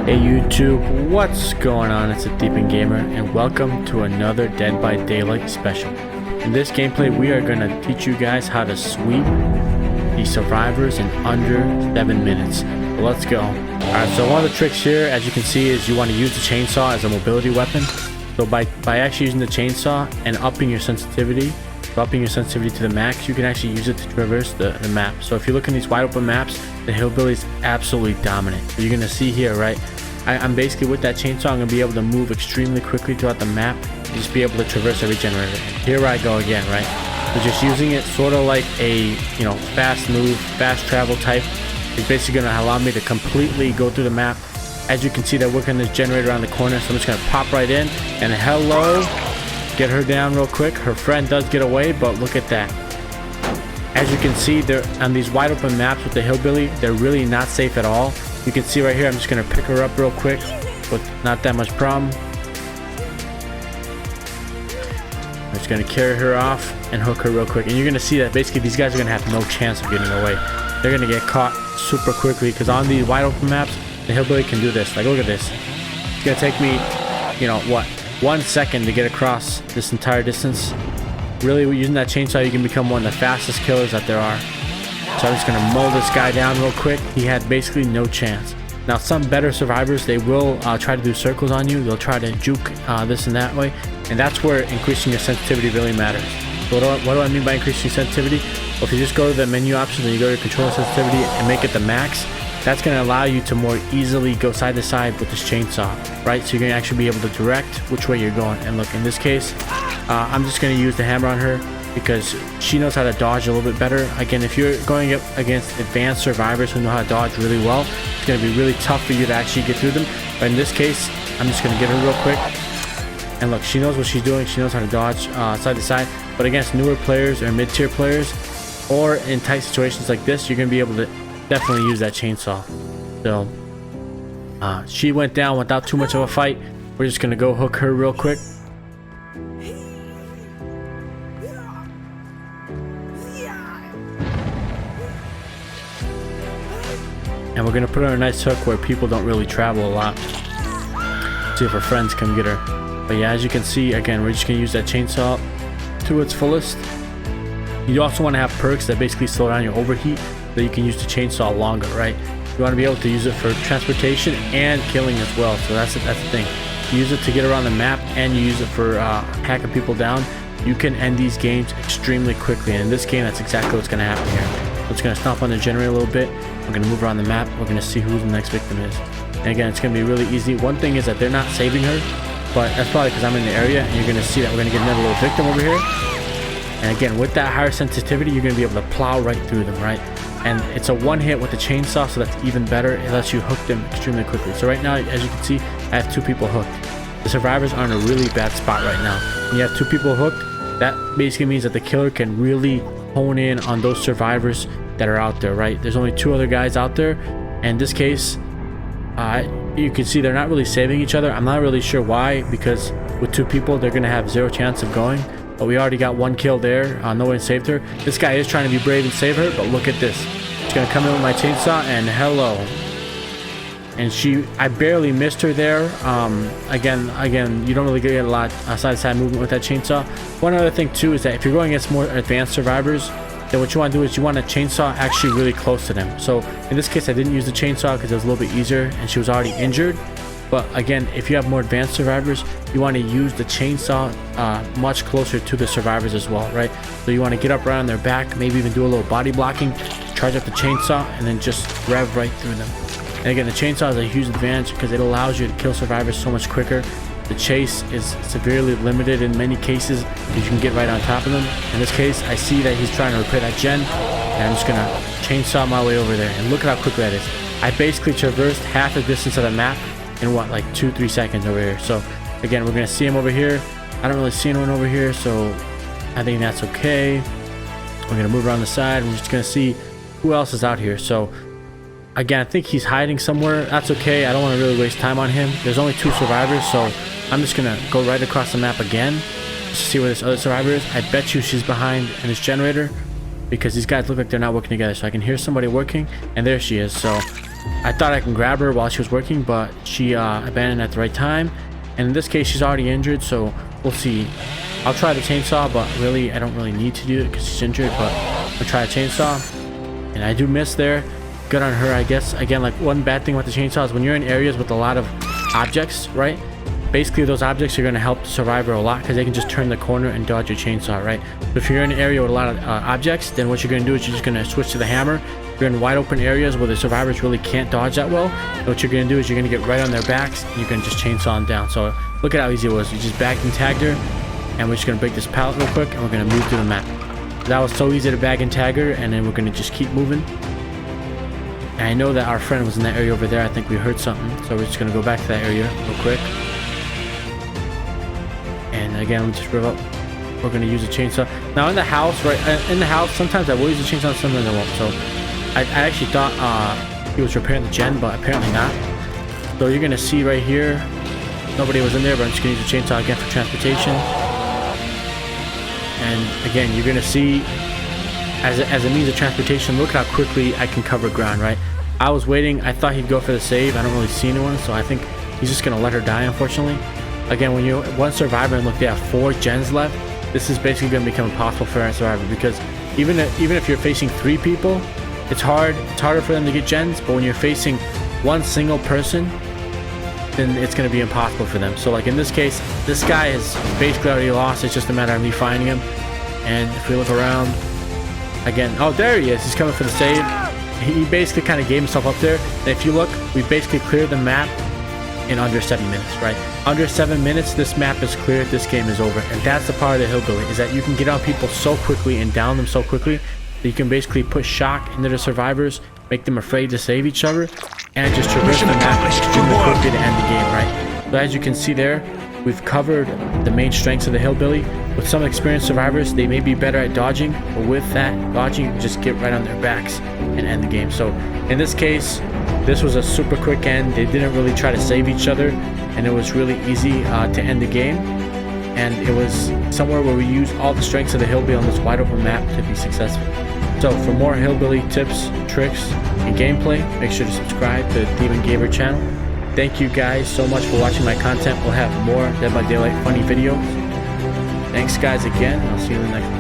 Hey YouTube, what's going on? It's a Deepin Gamer and welcome to another Dead by Daylight special. In this gameplay we are going to teach you guys how to sweep the survivors in under 7 minutes. So let's go. Alright, so one of the tricks here, as you can see, is you want to use the chainsaw as a mobility weapon. So by actually using the chainsaw and upping your sensitivity to the max, you can actually use it to traverse the map. So if you look in these wide open maps, the hillbilly is absolutely dominant. So you're gonna see here, right? I'm basically, with that chainsaw, I'm gonna be able to move extremely quickly throughout the map and just be able to traverse every generator. Here I go again, right? So just using it sort of like a, fast move, fast travel type is basically gonna allow me to completely go through the map. As you can see, they're working this generator around the corner, so I'm just gonna pop right in and hello. Get her down real quick. Her friend does get away, but look at that. As you can see, they're on these wide open maps with the hillbilly, they're really not safe at all. You can see right here, I'm just gonna pick her up real quick with not that much problem. I'm just gonna carry her off and hook her real quick. And you're gonna see that basically these guys are gonna have no chance of getting away. They're gonna get caught super quickly because on these wide open maps, the hillbilly can do this. Like, look at this. It's gonna take me, 1 second to get across this entire distance. Really, using that chainsaw, you can become one of the fastest killers that there are. So I'm just gonna mow this guy down real quick. He had basically no chance. Now, some better survivors, they will try to do circles on you. They'll try to juke this and that way, and that's where increasing your sensitivity really matters. So what do I mean by increasing sensitivity? Well, if you just go to the menu options and you go to control sensitivity and make it the max, that's going to allow you to more easily go side to side with this chainsaw, right? So you're going to actually be able to direct which way you're going. And look, in this case, I'm just going to use the hammer on her because she knows how to dodge a little bit better. Again, if you're going up against advanced survivors who know how to dodge really well, it's going to be really tough for you to actually get through them. But in this case, I'm just going to get her real quick. And look, she knows what she's doing. She knows how to dodge side to side. But against newer players or mid-tier players, or in tight situations like this, you're going to be able to definitely use that chainsaw. So she went down without too much of a fight. We're just gonna go hook her real quick. And we're gonna put her on a nice hook where people don't really travel a lot. See if her friends come get her. But yeah, as you can see, again, we're just gonna use that chainsaw to its fullest. You also want to have perks that basically slow down your overheat, so you can use the chainsaw longer, right? You want to be able to use it for transportation and killing as well. So that's the thing. You use it to get around the map, and you use it for hacking people down. You can end these games extremely quickly, and in this game, that's exactly what's going to happen here. So it's going to stomp on the generator a little bit. We're going to move around the map. We're going to see who the next victim is. And again, it's going to be really easy. One thing is that they're not saving her, but that's probably because I'm in the area, and you're going to see that we're going to get another little victim over here. And again, with that higher sensitivity, you're going to be able to plow right through them, right? And it's a one hit with the chainsaw, so that's even better. It lets you hook them extremely quickly. So right now, as you can see, I have 2 people hooked. The survivors are in a really bad spot right now. When you have 2 people hooked, that basically means that the killer can really hone in on those survivors that are out there, right? There's only 2 other guys out there. And in this case, you can see they're not really saving each other. I'm not really sure why, because with 2 people, they're going to have 0 chance of going. But we already got 1 kill there. No one saved her. This guy is trying to be brave and save her, but look at this. She's gonna come in with my chainsaw, and hello. And I barely missed her there. Again, you don't really get a lot side-to-side movement with that chainsaw. One other thing too is that if you're going against more advanced survivors, then what you want to do is you want to chainsaw actually really close to them. So in this case, I didn't use the chainsaw because it was a little bit easier, and she was already injured. But again, if you have more advanced survivors, you want to use the chainsaw much closer to the survivors as well, right? So you want to get up around their back, maybe even do a little body blocking, charge up the chainsaw, and then just rev right through them. And again, the chainsaw is a huge advantage because it allows you to kill survivors so much quicker. The chase is severely limited in many cases because you can get right on top of them. In this case, I see that he's trying to repair that gen, and I'm just gonna chainsaw my way over there. And look at how quick that is. I basically traversed half the distance of the map in what, like 2-3 seconds over here. So again, we're gonna see him over here. I don't really see anyone over here, so I think that's okay. We're gonna move around the side. We're just gonna see who else is out here. So again, I think he's hiding somewhere. That's okay. I don't want to really waste time on him. There's only 2 survivors, so I'm just gonna go right across the map again just to see where this other survivor is. I bet you she's behind in this generator because these guys look like they're not working together. So I can hear somebody working, and there she is. So I thought I can grab her while she was working, but she abandoned at the right time. And in this case, she's already injured, so we'll see. I'll try the chainsaw, but really, I don't really need to do it because she's injured, but I'll try a chainsaw. And I do miss there. Good on her, I guess. Again, like, one bad thing with the chainsaw is when you're in areas with a lot of objects, right? Basically, those objects are going to help the survivor a lot because they can just turn the corner and dodge your chainsaw, right? So if you're in an area with a lot of objects, then what you're going to do is you're just going to switch to the hammer. If you're in wide open areas where the survivors really can't dodge that well, what you're going to do is you're going to get right on their backs and you can just chainsaw them down. So look at how easy it was. You just bagged and tagged her, and we're just going to break this pallet real quick and we're going to move through the map. That was so easy to bag and tag her, and then we're going to just keep moving. And I know that our friend was in that area over there. I think we heard something, so we're just going to go back to that area real quick. And again, we just rev up. We're going to use a chainsaw. Now in the house, right, in the house, sometimes I will use a chainsaw, sometimes I won't. So I actually thought he was repairing the gen, but apparently not. So you're going to see right here, nobody was in there, but I'm just going to use a chainsaw again for transportation. And again, you're going to see, as a means of transportation, look how quickly I can cover ground, right? I was waiting. I thought he'd go for the save. I don't really see anyone, so I think he's just going to let her die, unfortunately. Again, when you're one survivor and look, they have 4 gens left, this is basically going to become impossible for a survivor, because even if you're facing 3 people, it's harder for them to get gens, but when you're facing one single person, then it's going to be impossible for them. So like in this case, this guy is basically already lost. It's just a matter of me finding him. And if we look around again, oh, there he is. He's coming for the save. He basically kind of gave himself up there. And if you look, we basically cleared the map in under 7 minutes, right? Under 7 minutes, this map is cleared. This game is over. And that's the power of the hillbilly, is that you can get on people so quickly and down them so quickly that you can basically put shock into the survivors, make them afraid to save each other, and just traverse the map extremely quickly to end the game, right? So as you can see there, we've covered the main strengths of the hillbilly. With some experienced survivors, they may be better at dodging, but with that dodging, you can just get right on their backs and end the game. So in this case, this was a super quick end. They didn't really try to save each other, and it was really easy to end the game. And it was somewhere where we used all the strengths of the hillbilly on this wide open map to be successful. So for more hillbilly tips, tricks, and gameplay, make sure to subscribe to the Demon Gamer channel. Thank you guys so much for watching my content. We'll have more Dead by Daylight funny videos. Thanks guys again. I'll see you in the next one.